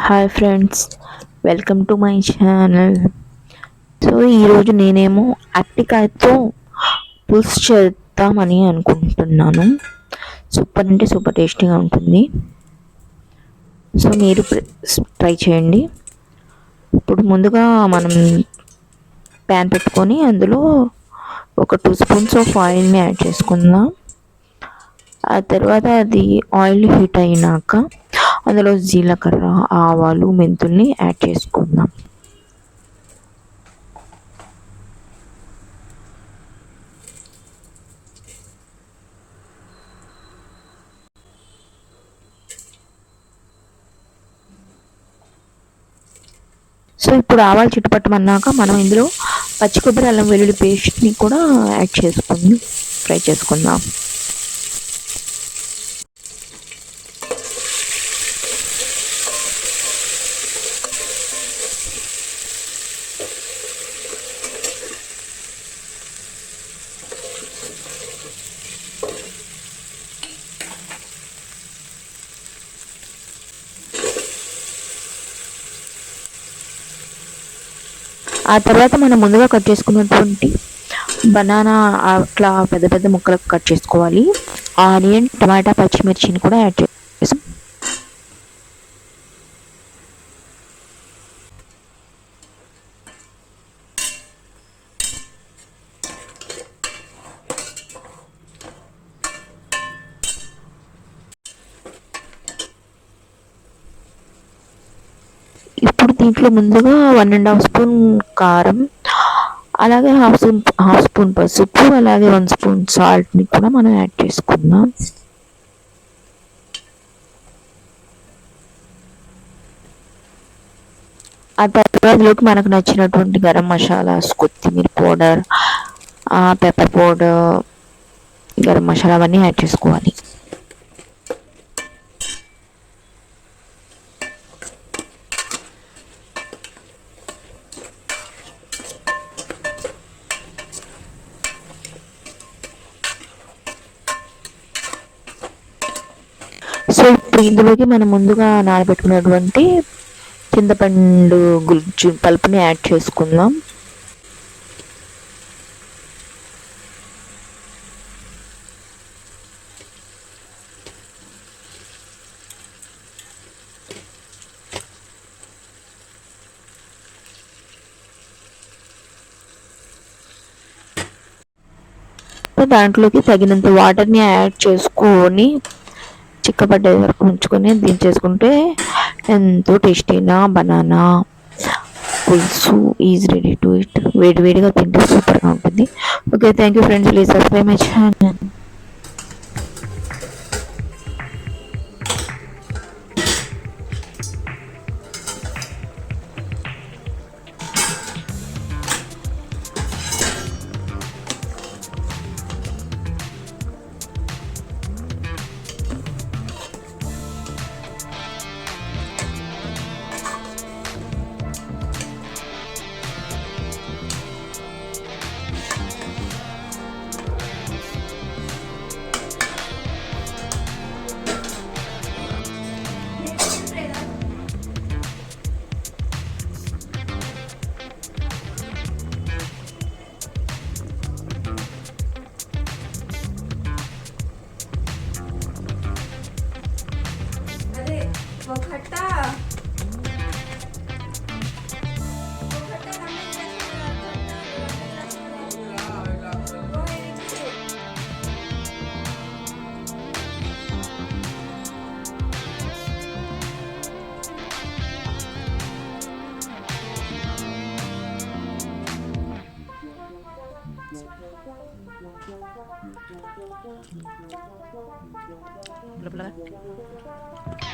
Hi friends, welcome to my channel. So ఈరోజు నేనేమో అరటికాయతో పులుసు చేద్దామని అనుకుంటున్నాను. సూపర్ అంటే సూపర్ టేస్టీగా ఉంటుంది. సో మీరు ట్రై చేయండి. ఇప్పుడు ముందుగా మనం ప్యాన్ పెట్టుకొని అందులో ఒక 2 స్పూన్స్ ఆఫ్ ఆయిల్ని యాడ్ చేసుకుందాం. ఆ తర్వాత అది ఆయిల్ హీట్ అయినాక అందులో జీలకర్ర, ఆవాలు, మెంతుల్ని యాడ్ చేసుకుందాం. సో ఇప్పుడు ఆవాలు చుట్టుపట్టమన్నాక మనం ఇందులో పచ్చి కొబ్బరి, అల్లం వెల్లుల్లి పేస్ట్ని కూడా యాడ్ చేసుకుని ఫ్రై చేసుకుందాం. ఆ తర్వాత మనం ముందుగా కట్ చేసుకున్నటువంటి బనానా అట్లా పెద్ద పెద్ద ముక్కలకు కట్ చేసుకోవాలి. ఆనియన్, టమాటా, పచ్చిమిర్చిని కూడా యాడ్ చేసి ఇప్పుడు దీంట్లో ముందుగా 1.5 స్పూన్ కారం, అలాగే హాఫ్ స్పూన్ పసుపు, అలాగే 1 స్పూన్ సాల్ట్ని కూడా మనం యాడ్ చేసుకుందాం. ఆ తర్వాతలోకి మనకు నచ్చినటువంటి గరం మసాలాస్, కొత్తిమీర powder, pepper powder, garam masala అవన్నీ యాడ్ చేసుకోవాలి. సో ఇప్పుడు ఇందులోకి మనం ముందుగా నానబెట్టుకున్నటువంటి చింతపండు గుజ్జు పలుపుని యాడ్ చేసుకుందాం. దాంట్లోకి తగినంత వాటర్ని యాడ్ చేసుకొని చిక్కబడ్డే వరకు ఉంచుకొని దించేసుకుంటే ఎంతో టేస్టీగా బనానా పులుసు ఈజ్ రెడీ టు ఇట్. వేడివేడిగా తింటే సూపర్గా ఉంటుంది. Okay, thank you friends, please subscribe my channel. Bla bla.